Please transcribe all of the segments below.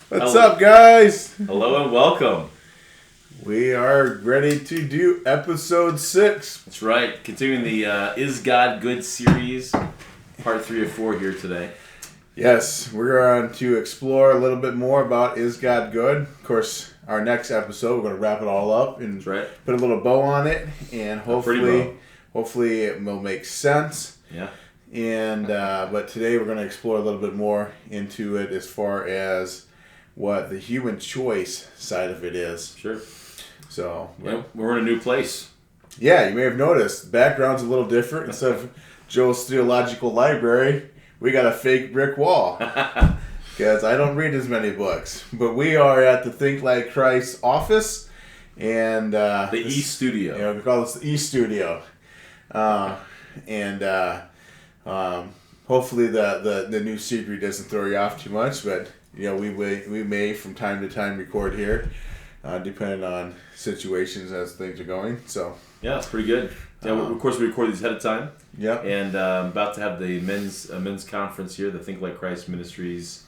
What's up, guys? Hello and welcome. We are ready to do episode 6. That's right. Continuing the Is God Good series, part 3 of 4 here today. Yes, we're going to explore a little bit more about Is God Good. Of course, our next episode, we're going to wrap it all up and That's right. put a little bow on it, and hopefully it will make sense. Yeah. And but today we're going to explore a little bit more into it as far as what the human choice side of it is. Sure. So Yeah, we're in a new place. Yeah, you may have noticed the background's a little different. Instead of Joel's theological library, we got a fake brick wall. Because I don't read as many books. But we are at the Think Like Christ office. And the E-Studio. You know, we call this the E-Studio. Hopefully the new secret doesn't throw you off too much. But you know, we may from time to time record here. Depending on situations as things are going. So yeah, it's pretty good. Yeah, of course we record these ahead of time. Yeah. And about to have the men's conference here, the Think Like Christ Ministries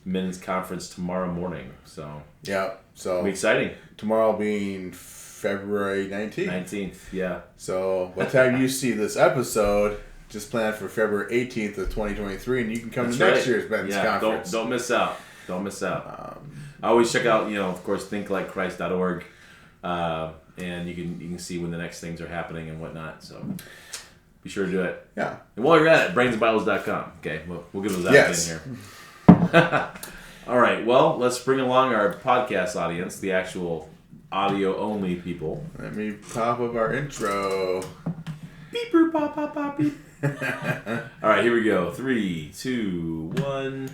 men's conference tomorrow morning. So yeah, so it'll be exciting. Tomorrow being February 19th. 19th, yeah. So by the time you see this episode, just plan for February 18th of 2023, and you can come to next year's men's conference. Don't miss out. Don't miss out. I always check out, of course, thinklikechrist.org, and you can see when the next things are happening and whatnot. So be sure to do it. Yeah. And while you're at it, brainsandbibles.com. Okay, we'll give those out in here. All right. Well, let's bring along our podcast audience, the actual audio only people. Let me pop up our intro. Beep, boop, pop, pop, pop, beep. All right, here we go. 3, 2, 1.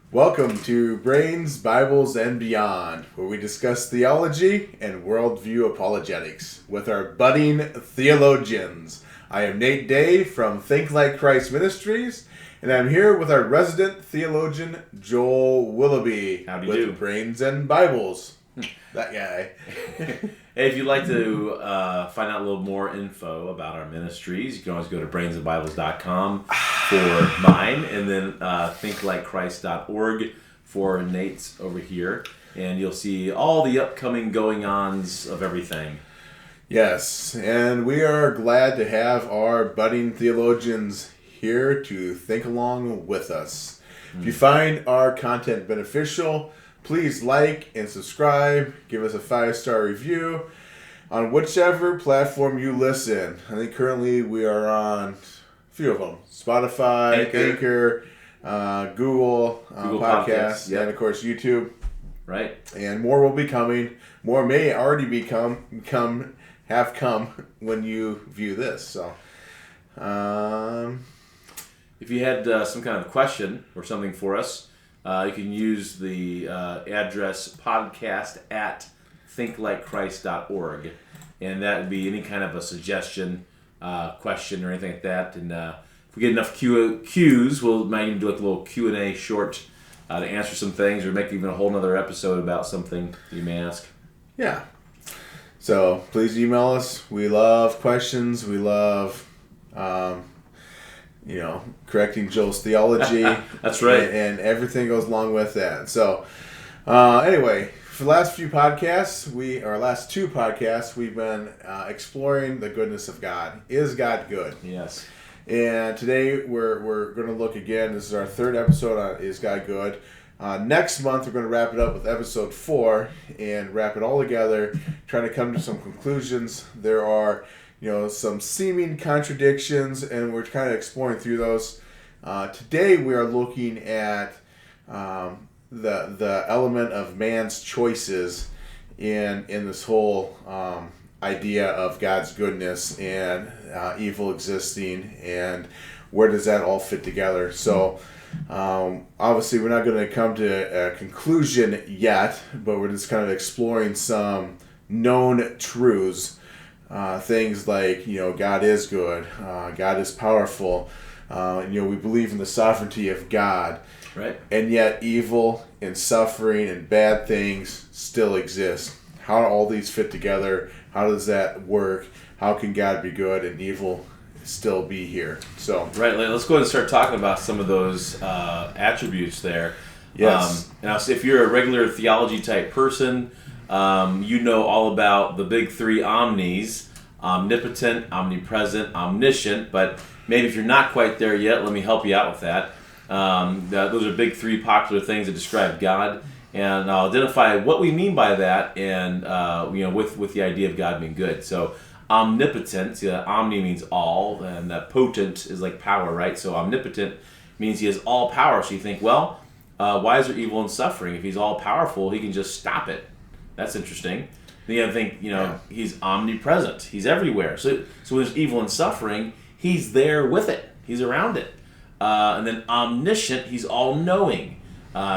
Welcome to Brains, Bibles, and Beyond, where we discuss theology and worldview apologetics with our budding theologians. I am Nate Day from Think Like Christ Ministries, and I'm here with our resident theologian, Joel Willoughby. Howdy with do. Brains and Bibles. That guy. Hey, if you'd like to find out a little more info about our ministries, you can always go to brainsandbibles.com for mine, and then thinklikechrist.org for Nate's over here. And you'll see all the upcoming going-ons of everything. Yes, and we are glad to have our budding theologians here to think along with us. If you find our content beneficial, please like and subscribe. Give us a 5-star review on whichever platform you listen. I think currently we are on a few of them. Spotify, Anchor, Google Podcasts, yep. and of course YouTube. Right. And more will be coming. More may already have come when you view this. So, if you had some kind of question or something for us, you can use the address podcast@thinklikechrist.org, and that would be any kind of a suggestion, question, or anything like that. And if we get enough Qs, we might even do like a little Q&A short to answer some things, or make even a whole other episode about something you may ask. Yeah. So please email us. We love questions. We love, correcting Joel's theology. That's right. And everything goes along with that. So, anyway, for the last two podcasts, we've been exploring the goodness of God. Is God good? Yes. And today we're going to look again. This is our third episode on Is God Good? Next month we're going to wrap it up with episode 4 and wrap it all together, trying to come to some conclusions. There are some seeming contradictions, and we're kind of exploring through those. Today we are looking at the element of man's choices in this whole idea of God's goodness and evil existing, and where does that all fit together. So obviously we're not going to come to a conclusion yet, but we're just kind of exploring some known truths. Things like, God is good, God is powerful, we believe in the sovereignty of God, right? And yet evil and suffering and bad things still exist. How do all these fit together? How does that work? How can God be good and evil still be here? So right, let's go ahead and start talking about some of those attributes there. Yes. Now, so if you're a regular theology type person, you know all about the big three omnis: omnipotent, omnipresent, omniscient. But maybe if you're not quite there yet, let me help you out with that. Those are big three popular things that describe God, and I'll identify what we mean by that, and with the idea of God being good. So omnipotent, omni means all, and potent is like power, right? So omnipotent means he has all power. So you think, well, why is there evil and suffering? If he's all powerful, he can just stop it. That's interesting. Then you think, he's omnipresent. He's everywhere. So when there's evil and suffering, he's there with it. He's around it. And then omniscient, he's all-knowing.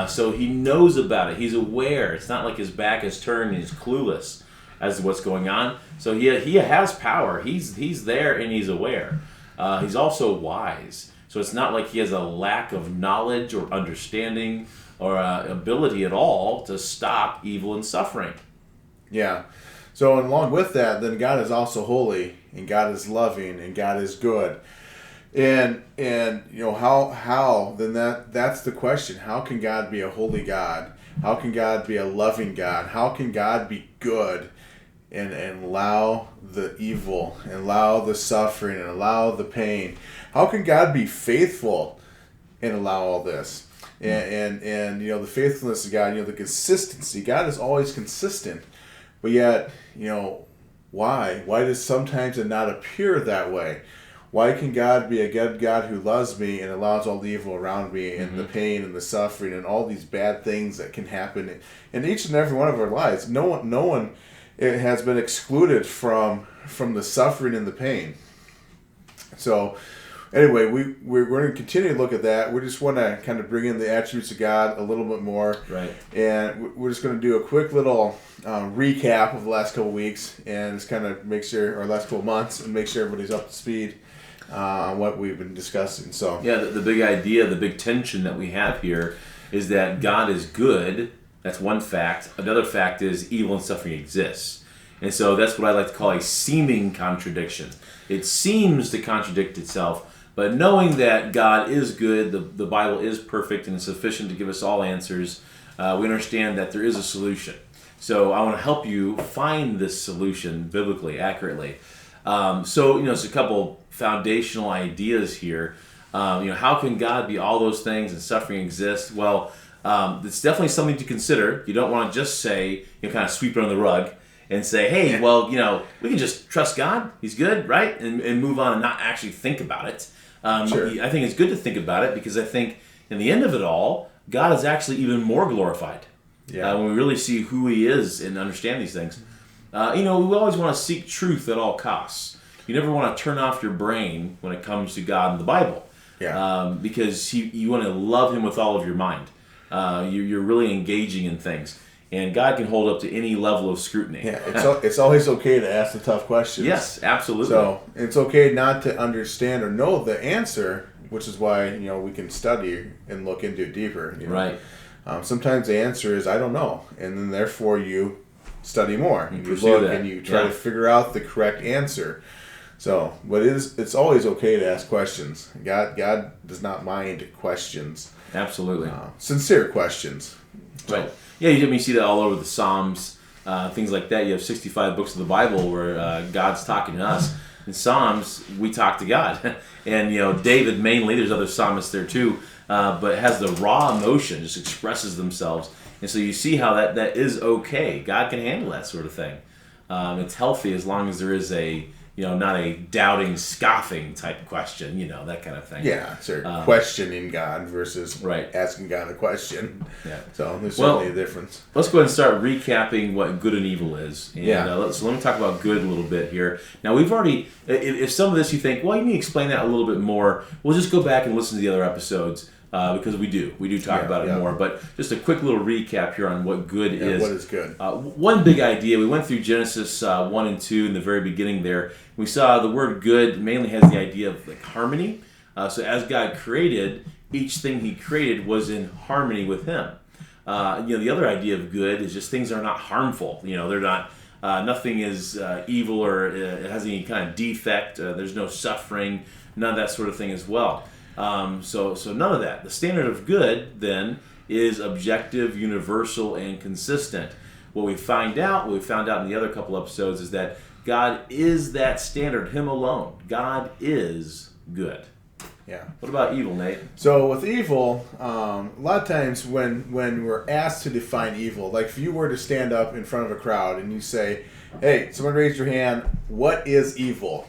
So he knows about it. He's aware. It's not like his back is turned and he's clueless as to what's going on. So he has power. He's there and he's aware. He's also wise. So it's not like he has a lack of knowledge or understanding or ability at all to stop evil and suffering. Yeah. So along with that, then God is also holy, and God is loving, and God is good. And how then that's the question. How can God be a holy God? How can God be a loving God? How can God be good and allow the evil and allow the suffering and allow the pain? How can God be faithful and allow all this? And the faithfulness of God, the consistency. God is always consistent, but yet, why? Why does sometimes it not appear that way? Why can God be a good God who loves me and allows all the evil around me and the pain and the suffering and all these bad things that can happen in each and every one of our lives? No one has been excluded from the suffering and the pain. So anyway, we're going to continue to look at that. We just want to kind of bring in the attributes of God a little bit more. Right. And we're just going to do a quick little recap of the last couple weeks and just kind of make sure, or last couple months, and make sure everybody's up to speed on what we've been discussing. So yeah, the big idea, the big tension that we have here is that God is good. That's one fact. Another fact is evil and suffering exists. And so that's what I like to call a seeming contradiction. It seems to contradict itself, but knowing that God is good, the Bible is perfect and is sufficient to give us all answers, we understand that there is a solution. So I want to help you find this solution biblically, accurately. So it's a couple foundational ideas here. How can God be all those things and suffering exist? Well, it's definitely something to consider. You don't want to just say, kind of sweep it under the rug and say, hey, well, we can just trust God. He's good, right? And move on and not actually think about it. Sure. I think it's good to think about it because I think in the end of it all, God is actually even more glorified. Yeah. When we really see who he is and understand these things. We always want to seek truth at all costs. You never want to turn off your brain when it comes to God and the Bible. Yeah. Because you want to love him with all of your mind. You're really engaging in things. And God can hold up to any level of scrutiny. Yeah, it's always okay to ask the tough questions. Yes, absolutely. So it's okay not to understand or know the answer, which is why we can study and look into it deeper. Right. Sometimes the answer is I don't know, and then therefore you study more and you pursue look that. and you try to figure out the correct answer. So, but it's always okay to ask questions. God does not mind questions. Absolutely. Sincere questions. Right. Yeah, you see that all over the Psalms, things like that. You have 65 books of the Bible where God's talking to us. In Psalms, we talk to God. And, David mainly, there's other psalmists there too, but has the raw emotion, just expresses themselves. And so you see how that is okay. God can handle that sort of thing. It's healthy as long as there is not a doubting, scoffing type question, that kind of thing. Yeah, sure. Questioning God versus right. asking God a question. Yeah. So there's certainly a difference. Let's go ahead and start recapping what good and evil is. And, yeah. So let me talk about good a little bit here. Now, we've already, if some of this you think, well, you need to explain that a little bit more, we'll just go back and listen to the other episodes. Because we do talk about it more, but just a quick little recap here on what good is. What is good? One big idea, we went through Genesis 1 and 2 in the very beginning there. We saw the word good mainly has the idea of like harmony. So as God created, each thing he created was in harmony with him. The other idea of good is just things are not harmful. They're not, nothing is evil or it has any kind of defect. There's no suffering, none of that sort of thing as well. So none of that. The standard of good, then, is objective, universal, and consistent. What we found out in the other couple episodes, is that God is that standard, Him alone. God is good. Yeah. What about evil, Nate? So with evil, a lot of times when we're asked to define evil, like if you were to stand up in front of a crowd and you say, hey, someone raise your hand, what is evil?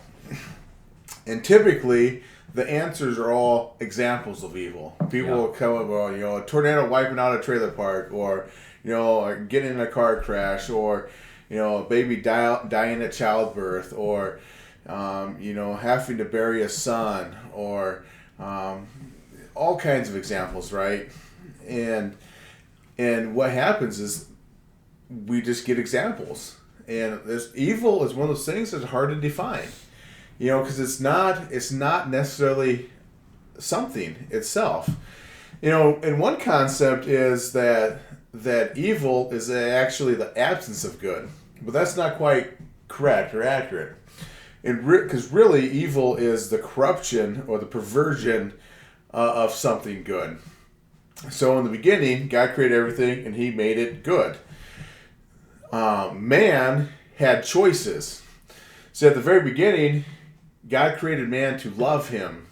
And typically, the answers are all examples of evil. People will come up, well, a tornado wiping out a trailer park, or, getting in a car crash, or, a baby dying at childbirth, or, having to bury a son, or all kinds of examples, right? And what happens is we just get examples. And this evil is one of those things that's hard to define. Because it's not necessarily something itself. And one concept is that evil is actually the absence of good, but that's not quite correct or accurate. Because really, evil is the corruption or the perversion of something good. So in the beginning, God created everything and He made it good. Man had choices. So at the very beginning, God created man to love Him.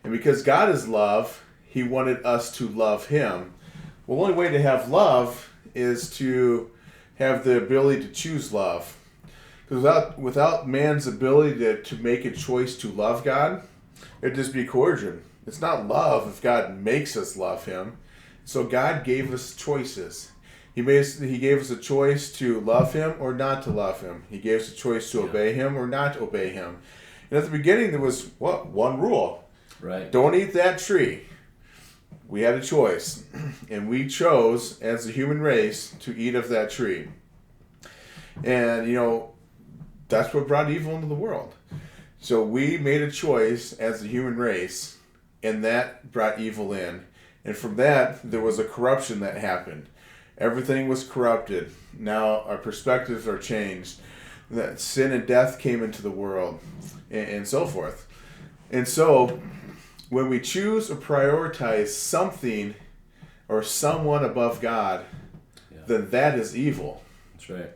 And because God is love, He wanted us to love Him. Well, the only way to have love is to have the ability to choose love. Because without man's ability to make a choice to love God, it'd just be coercion. It's not love if God makes us love Him. So God gave us choices. He gave us a choice to love Him or not to love Him. He gave us a choice to obey Him or not to obey Him. And at the beginning, there was, one rule. Right. Don't eat that tree. We had a choice. And we chose, as a human race, to eat of that tree. And, that's what brought evil into the world. So we made a choice as a human race, and that brought evil in. And from that, there was a corruption that happened. Everything was corrupted. Now our perspectives are changed. That sin and death came into the world, and so forth. And so, when we choose or prioritize something or someone above God, then that is evil. That's right.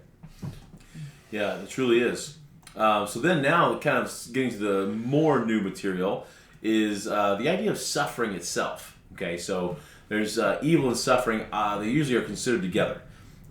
Yeah, it truly is. So then now, kind of getting to the more new material, is the idea of suffering itself. Okay, so there's evil and suffering. They usually are considered together.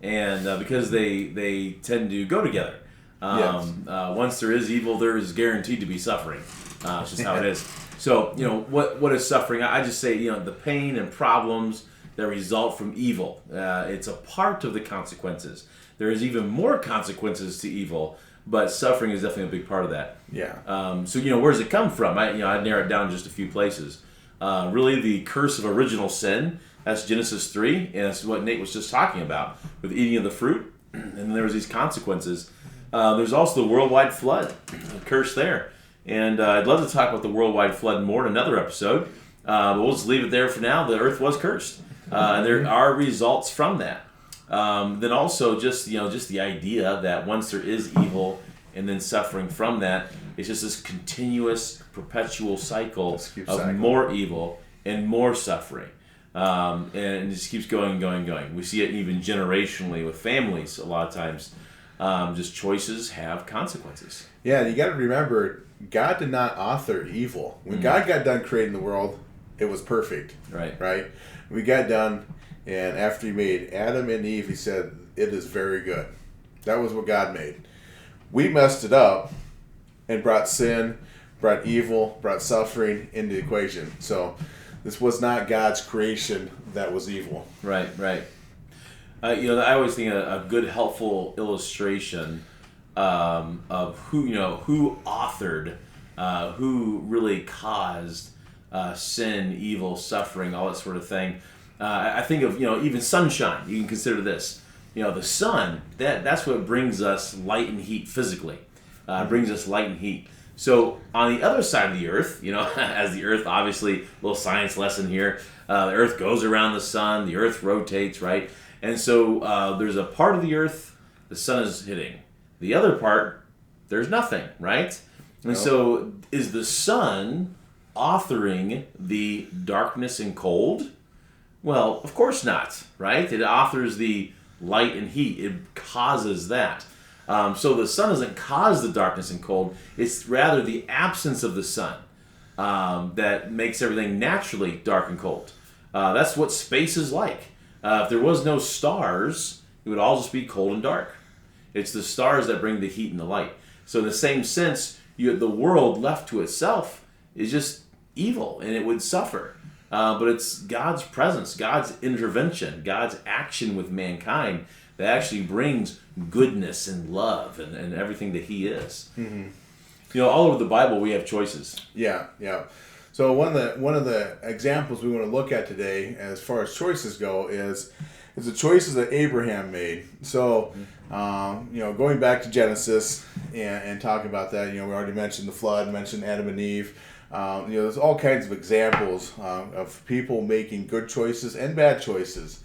And because they tend to go together. Once there is evil, there is guaranteed to be suffering. It's just how it is. So, what is suffering? I just say, the pain and problems that result from evil. It's a part of the consequences. There is even more consequences to evil, but suffering is definitely a big part of that. Yeah. So, where does it come from? I'd narrow it down to just a few places. Really, the curse of original sin. That's Genesis 3, and that's what Nate was just talking about with eating of the fruit. And then there was these consequences. There's also the worldwide flood, a curse there. And I'd love to talk about the worldwide flood more in another episode, but we'll just leave it there for now. The earth was cursed, and there are results from that. Then also just the idea that once there is evil and then suffering from that, it's just this continuous, perpetual cycle of more evil and more suffering. And it just keeps going. We see it even generationally with families a lot of times. Just choices have consequences. Yeah, you got to remember, God did not author evil. When God got done creating the world, it was perfect. Right? We got done, and after He made Adam and Eve, He said, it is very good. That was what God made. We messed it up and brought sin, brought evil, brought suffering into the equation. So this was not God's creation that was evil. Right. I always think a good, helpful illustration of who authored, who really caused sin, evil, suffering, all that sort of thing. I think of even sunshine. You can consider this. The sun. That's what brings us light and heat physically. Brings us light and heat. So on the other side of the earth, as the earth, obviously, little science lesson here. The earth goes around the sun. The earth rotates, right? And so there's a part of the earth the sun is hitting. The other part, there's nothing, right? And so is the sun authoring the darkness and cold? Well, of course not, right? It authors the light and heat. It causes that. So the sun doesn't cause the darkness and cold. It's rather the absence of the sun that makes everything naturally dark and cold. That's what space is like. If there was no stars, it would all just be cold and dark. It's the stars that bring the heat and the light. So in the same sense, the world left to itself is just evil and it would suffer. But it's God's presence, God's intervention, God's action with mankind that actually brings goodness and love and everything that He is. Mm-hmm. All over the Bible we have choices. Yeah. So one of the examples we want to look at today, as far as choices go, is the choices that Abraham made. So, going back to Genesis and talking about that, we already mentioned the flood, mentioned Adam and Eve. There's all kinds of examples of people making good choices and bad choices.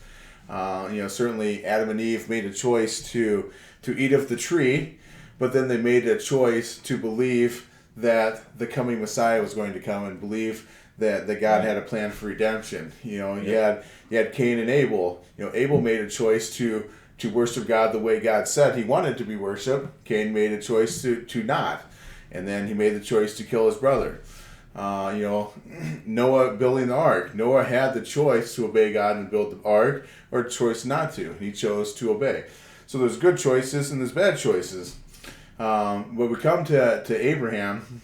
Certainly Adam and Eve made a choice to eat of the tree, but then they made a choice to believe that the coming Messiah was going to come and believe that God had a plan for redemption. You had Cain and Abel. Abel made a choice to worship God the way God said he wanted to be worshipped. Cain made a choice to not. And then he made the choice to kill his brother. Noah building the ark. Noah had the choice to obey God and build the ark, or a choice not to. He chose to obey. So there's good choices and there's bad choices. But we come to Abraham,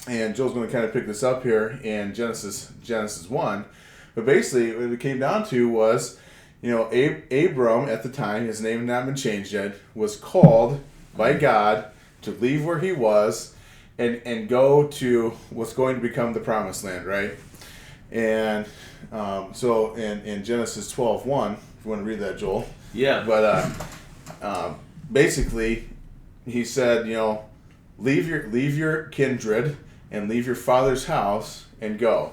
and Joel's going to kind of pick this up here in Genesis 1. But basically, what it came down to was, Abram at the time, his name had not been changed yet, was called by God to leave where he was and go to what's going to become the promised land, right? And so in Genesis 12:1, if you want to read that, Joel. Yeah. But basically, he said, leave your kindred and leave your father's house and go.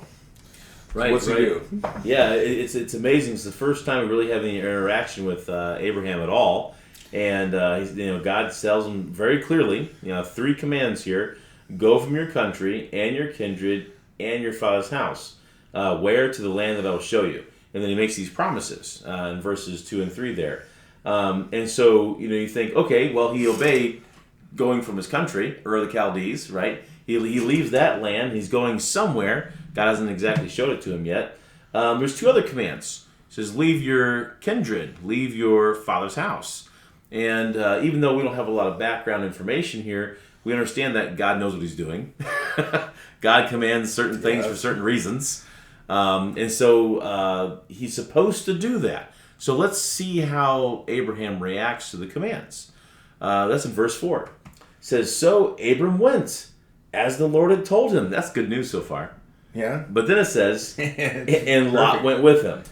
Right. So what's he do? Yeah, it's amazing. It's the first time we really have any interaction with Abraham at all, and God tells him very clearly, 3 commands here: go from your country and your kindred and your father's house, where to the land that I will show you. And then he makes these promises in verses 2 and 3 there. And so, you think, okay, well, he obeyed going from his country, Ur of the Chaldees, right? He leaves that land. He's going somewhere. God hasn't exactly showed it to him yet. There's 2 other commands. It says, leave your kindred, leave your father's house. And even though we don't have a lot of background information here, we understand that God knows what he's doing. God commands certain things for certain reasons. And so he's supposed to do that. So let's see how Abraham reacts to the commands. That's in verse 4. It says, so Abram went, as the Lord had told him. That's good news so far. Yeah. But then it says, and Lot went with him.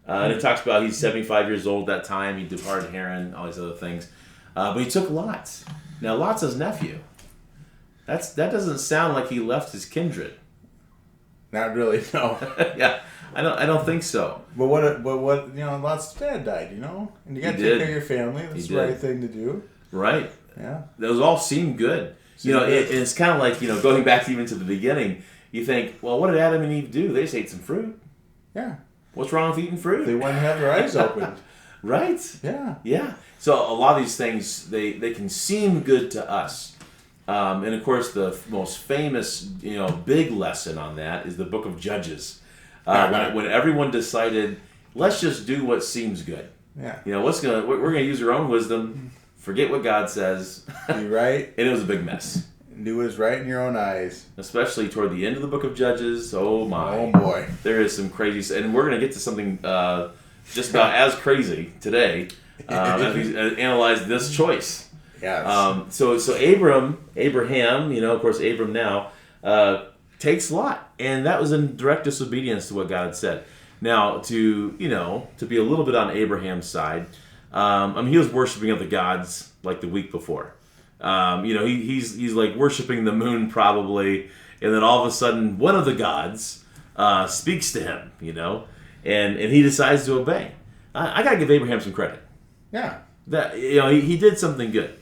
And it talks about he's 75 years old at that time. He departed Haran, all these other things. But he took Lot. Now, Lot's his nephew. That doesn't sound like he left his kindred. Not really, no. Yeah, I don't think so. But what Lot's dad died, and you got to take care of your family. That's the right thing to do. Right. Yeah. Those all seem good. It's kind of like going back even to the beginning. You think, well, what did Adam and Eve do? They just ate some fruit. Yeah. What's wrong with eating fruit? They went and had their eyes opened. Right. Yeah. Yeah. So a lot of these things they can seem good to us. And of course, the most famous, big lesson on that is the Book of Judges, when everyone decided, let's just do what seems good. Yeah. We're gonna use our own wisdom, forget what God says. Be right. And it was a big mess. Do what is right in your own eyes. Especially toward the end of the Book of Judges. Oh my! Oh boy! There is some crazy, and we're gonna get to something just about as crazy today as we analyze this choice. Yes. So Abraham, of course, Abram now, takes Lot. And that was in direct disobedience to what God had said. Now, to be a little bit on Abraham's side, he was worshiping other gods like the week before. He's like worshiping the moon probably, and then all of a sudden one of the gods speaks to him, and he decides to obey. I got to give Abraham some credit. Yeah. That he did something good.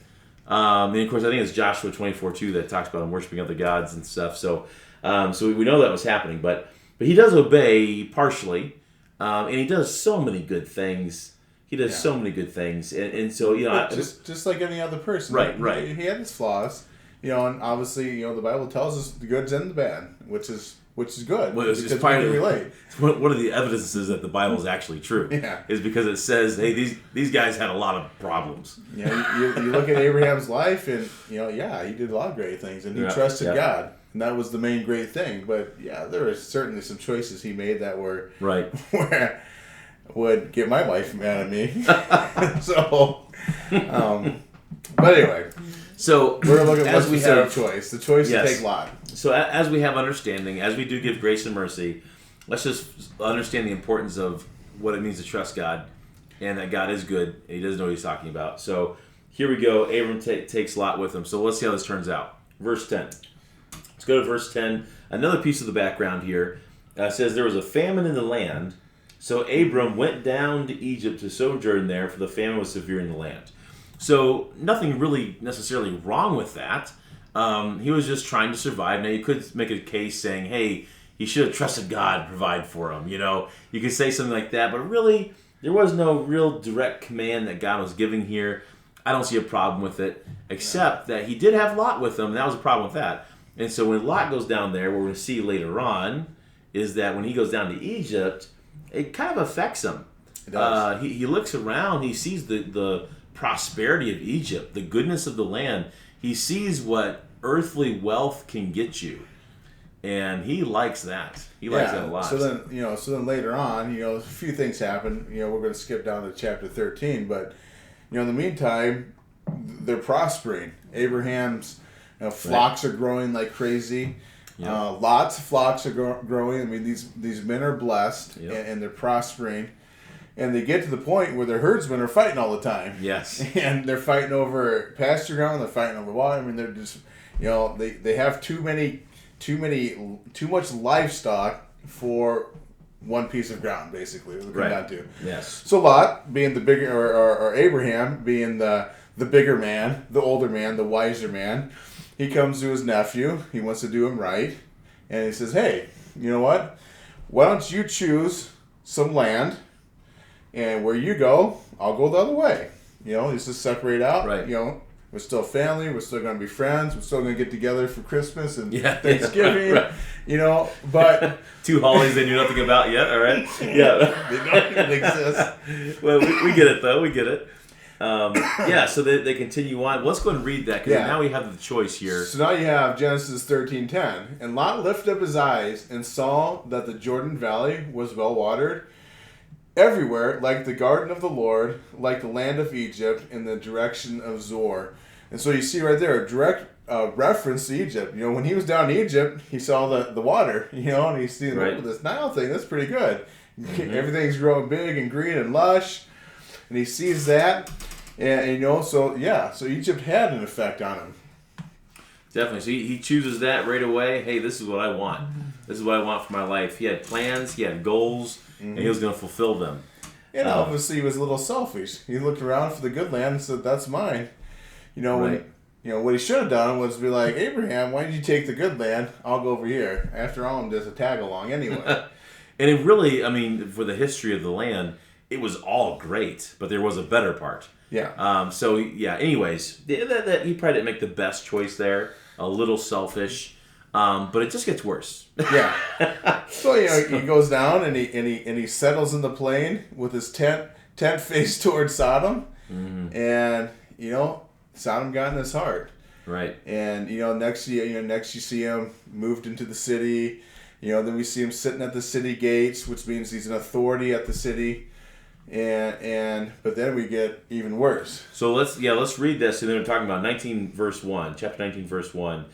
And of course, I think it's Joshua 24:2 that talks about him worshiping other gods and stuff. So we know that was happening, but he does obey partially. And he does so many good things. He does so many good things, and so just like any other person, right. He had his flaws, and obviously, the Bible tells us the goods and the bad, which is good. Well, it's because part we can of relate. One of the evidences that the Bible is actually true is because it says, hey, these guys had a lot of problems. You look at Abraham's life, and he did a lot of great things, and he trusted God, and that was the main great thing. But there were certainly some choices he made that were where would get my wife mad at me. So, but anyway. So we're looking at the choice. The choice to take Lot. So as we have understanding, as we do give grace and mercy, let's just understand the importance of what it means to trust God, and that God is good, and He does know what He's talking about. So here we go. Abram takes Lot with him. So let's see how this turns out. Verse 10. Let's go to verse 10. Another piece of the background here says there was a famine in the land, so Abram went down to Egypt to sojourn there, for the famine was severe in the land. So nothing really necessarily wrong with that. He was just trying to survive. Now you could make a case saying, hey, he should have trusted God to provide for him. You could say something like that, but really there was no real direct command that God was giving here. I don't see a problem with it, except that he did have Lot with him, and that was a problem with that. And so when Lot goes down there, what we're going to see later on is that when he goes down to Egypt, it kind of affects him. It does. He looks around, he sees the prosperity of Egypt, the goodness of the land. He sees what earthly wealth can get you, and he likes that. He likes that a lot. So then later on, a few things happen. We're going to skip down to chapter 13, but in the meantime, they're prospering. Abraham's flocks are growing like crazy. Lots of flocks are growing. I mean, these men are blessed, and they're prospering. And they get to the point where their herdsmen are fighting all the time. Yes. And they're fighting over pasture ground. They're fighting over water. I mean, they're just, they have too much livestock for one piece of ground, basically. We're going down to. Yes. So Lot, being the bigger, or Abraham, being the bigger man, the older man, the wiser man, he comes to his nephew. He wants to do him right, and he says, "Hey, you know what? Why don't you choose some land?" And where you go, I'll go the other way. It's just separate out. Right. We're still family. We're still going to be friends. We're still going to get together for Christmas and Thanksgiving. Right. But 2 holidays they knew nothing about yet. All right. Yeah. They don't even exist. Well, we get it though. We get it. So they continue on. Let's go and read that, because now we have the choice here. So now you have Genesis 13:10. And Lot lifted up his eyes and saw that the Jordan Valley was well watered, everywhere, like the garden of the Lord, like the land of Egypt, in the direction of Zoar. And so you see right there a direct reference to Egypt. When he was down in Egypt, he saw the water, and he's seeing this Nile thing. That's pretty good. Mm-hmm. Everything's growing big and green and lush. And he sees that. And so Egypt had an effect on him. Definitely. So he chooses that right away. Hey, this is what I want. This is what I want for my life. He had plans. He had goals. And he was going to fulfill them. And obviously he was a little selfish. He looked around for the good land and said, "That's mine." What he should have done was be like, "Abraham, why did you take the good land? I'll go over here. After all, I'm just a tag along anyway." And it really, for the history of the land, it was all great, but there was a better part. Yeah. Anyways, he probably didn't make the best choice there. A little selfish. But it just gets worse. Yeah. So he goes down and he settles in the plain with his tent faced towards Sodom, and Sodom got in his heart. Right. And next you see him moved into the city. Then we see him sitting at the city gates, which means he's an authority at the city. But then we get even worse. So let's read this. And then we're talking about chapter 19, verse 1.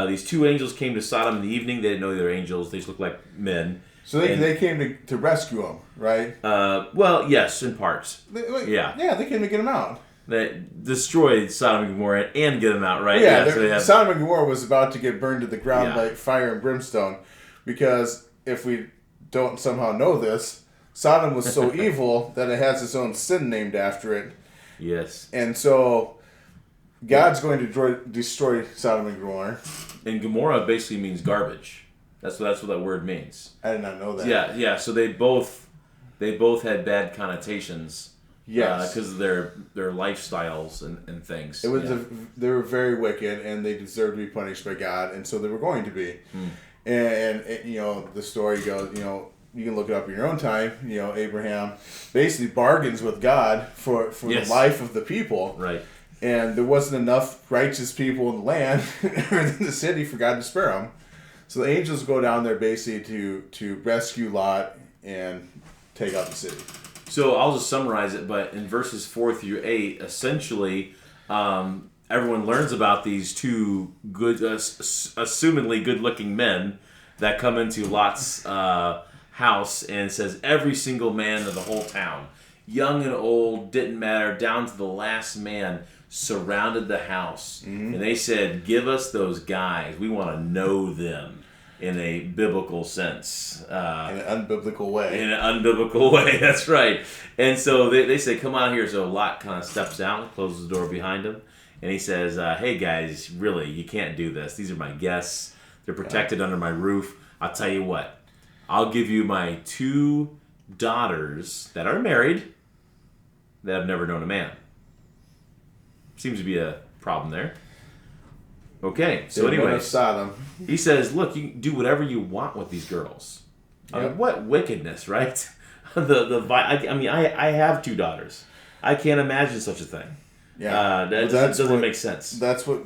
These 2 angels came to Sodom in the evening. They didn't know they were angels. They just looked like men. So they came to rescue him, right? Well, yes, in parts. They came to get him out. They destroyed Sodom and Gomorrah and get them out, right? Yeah, Sodom and Gomorrah was about to get burned to the ground like fire and brimstone. Because if we don't somehow know this, Sodom was so evil that it has its own sin named after it. Yes. And so God's going to destroy Sodom and Gomorrah. And Gomorrah basically means garbage. That's what that word means. I did not know that. Yeah. So they both they both had bad connotations. Yes. Because of their lifestyles and things. It was they were very wicked, and they deserved to be punished by God, and so they were going to be. And the story goes, you can look it up in your own time. Abraham basically bargains with God for the life of the people. Right. And there wasn't enough righteous people in the land or in the city for God to spare them. So the angels go down there basically to rescue Lot and take out the city. So I'll just summarize it, but in verses 4 through 8, essentially, everyone learns about these two good, assumedly good-looking men that come into Lot's house, and it says every single man of the whole town, young and old, didn't matter, down to the last man, surrounded the house. And they said, give us those guys. We want to know them in a biblical sense. In an unbiblical way. In an unbiblical way, that's right. And so they say, come on here. So Lot kind of steps out, closes the door behind him, and he says, hey guys, really, you can't do this. These are my guests. They're protected under my roof. I'll tell you what. I'll give you my 2 daughters that are married that have never known a man. Seems to be a problem there. Okay, so anyway, he says, look, you can do whatever you want with these girls. I mean, what wickedness, right? I have 2 daughters. I can't imagine such a thing. Yeah, that doesn't make sense. That's what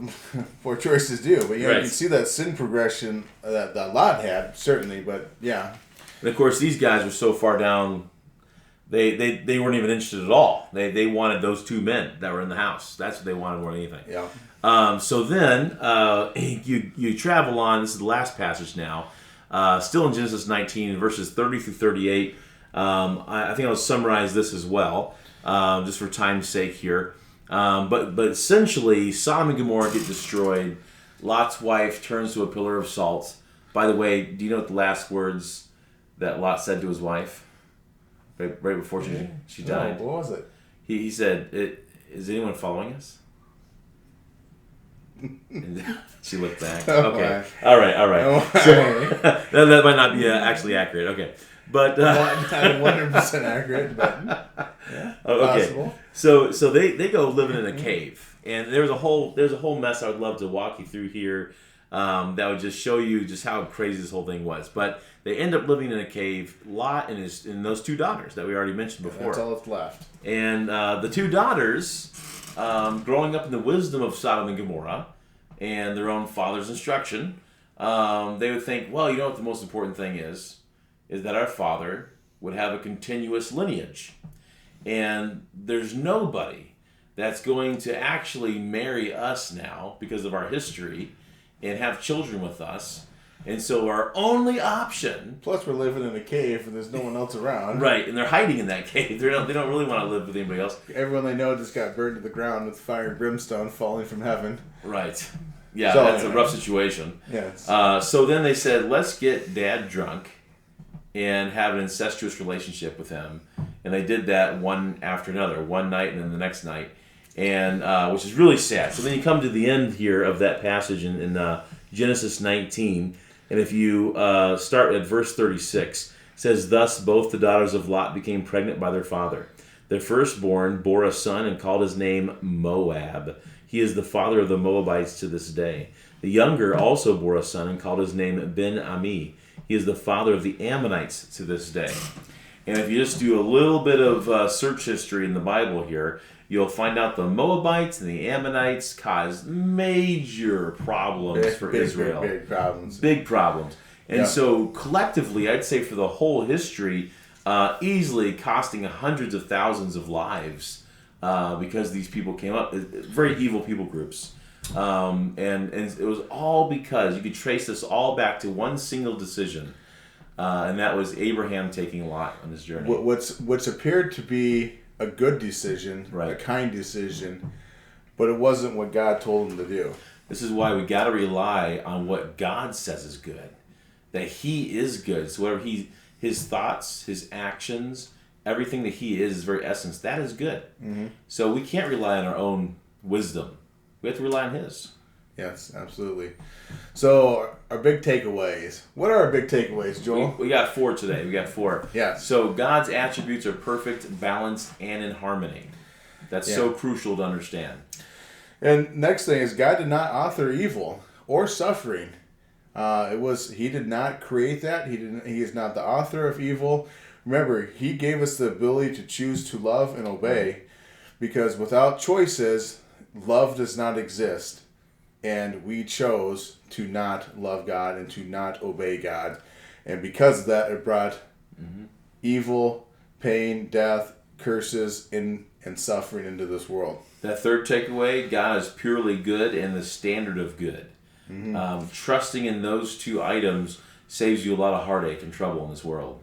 poor choices do. But you can see that sin progression that Lot had, certainly, but yeah. And of course, these guys were so far down, they weren't even interested at all. They wanted those 2 men that were in the house. That's what they wanted more than anything. Yeah. So then you travel on. This is the last passage now. Still in Genesis 19, verses 30 through 38. I think I'll summarize this as well, just for time's sake here. But essentially, Sodom and Gomorrah get destroyed. Lot's wife turns to a pillar of salt. By the way, do you know what the last words that Lot said to his wife? Right before she died. Oh, what was it? He said, "Is anyone following us?" And she looked back. Okay. All right. So, that might not be actually accurate. Okay. But not 100% accurate, but yeah, possible. So they go living in a cave, and there's a whole mess I would love to walk you through here, that would just show you just how crazy this whole thing was. But they end up living in a cave. Lot and those 2 daughters that we already mentioned before. That's all that's left. And the 2 daughters, growing up in the wisdom of Sodom and Gomorrah and their own father's instruction, they would think, well, you know what the most important thing is that our father would have a continuous lineage. And there's nobody that's going to actually marry us now because of our history and have children with us. And so our only option... Plus we're living in a cave and there's no one else around. Right, and they're hiding in that cave. They don't really want to live with anybody else. Everyone they know just got burned to the ground with fire and brimstone falling from heaven. Right. Yeah, so, that's a rough situation. Yes. So then they said, let's get Dad drunk and have an incestuous relationship with him. And they did that one after another, one night and then the next night, and which is really sad. So then you come to the end here of that passage in Genesis 19, and if you start at verse 36, it says, thus both the daughters of Lot became pregnant by their father. The firstborn bore a son and called his name Moab. He is the father of the Moabites to this day. The younger also bore a son and called his name Ben-Ami. He is the father of the Ammonites to this day. And if you just do a little bit of search history in the Bible here, you'll find out the Moabites and the Ammonites caused major problems for Israel. Big problems. And so collectively, I'd say for the whole history, easily costing hundreds of thousands of lives because these people came up, very evil people groups. And it was all because you could trace this all back to one single decision. And that was Abraham taking Lot on his journey. What's appeared to be a good decision, a kind decision, but it wasn't what God told him to do. This is why we got to rely on what God says is good, that He is good. So whatever His thoughts, His actions, everything that He is, His very essence, that is good. Mm-hmm. So we can't rely on our own wisdom. We have to rely on His. Yes, absolutely. So our big takeaways. What are our big takeaways, Joel? We got 4 today. We got 4. Yes. So God's attributes are perfect, balanced, and in harmony. That's so Yeah. crucial to understand. And next thing is God did not author evil or suffering. He did not create that. He is not the author of evil. Remember, he gave us the ability to choose to love and obey, because without choices, love does not exist. And we chose to not love God and to not obey God. And because of that, it brought evil, pain, death, curses, and suffering into this world. That third takeaway, God is purely good and the standard of good. Trusting in those 2 items saves you a lot of heartache and trouble in this world.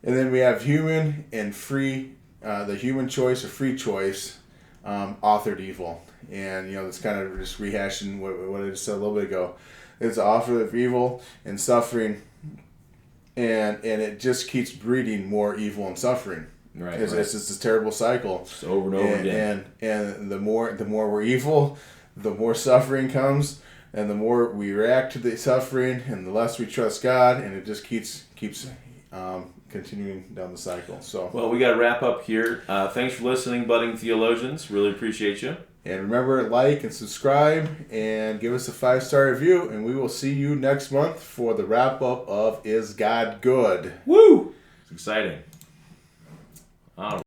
And then we have human and free, the human choice or free choice, authored evil. And, it's kind of just rehashing what I just said a little bit ago. It's the author of evil and suffering, and it just keeps breeding more evil and suffering. Right. It's just a terrible cycle. Just over and over again. And the more we're evil, the more suffering comes, and the more we react to the suffering, and the less we trust God, and it just keeps continuing down the cycle. So, well, we got to wrap up here. Thanks for listening, budding theologians. Really appreciate you. And remember, like and subscribe, and give us a 5-star review, and we will see you next month for the wrap up of Is God Good? Woo! It's exciting. All right.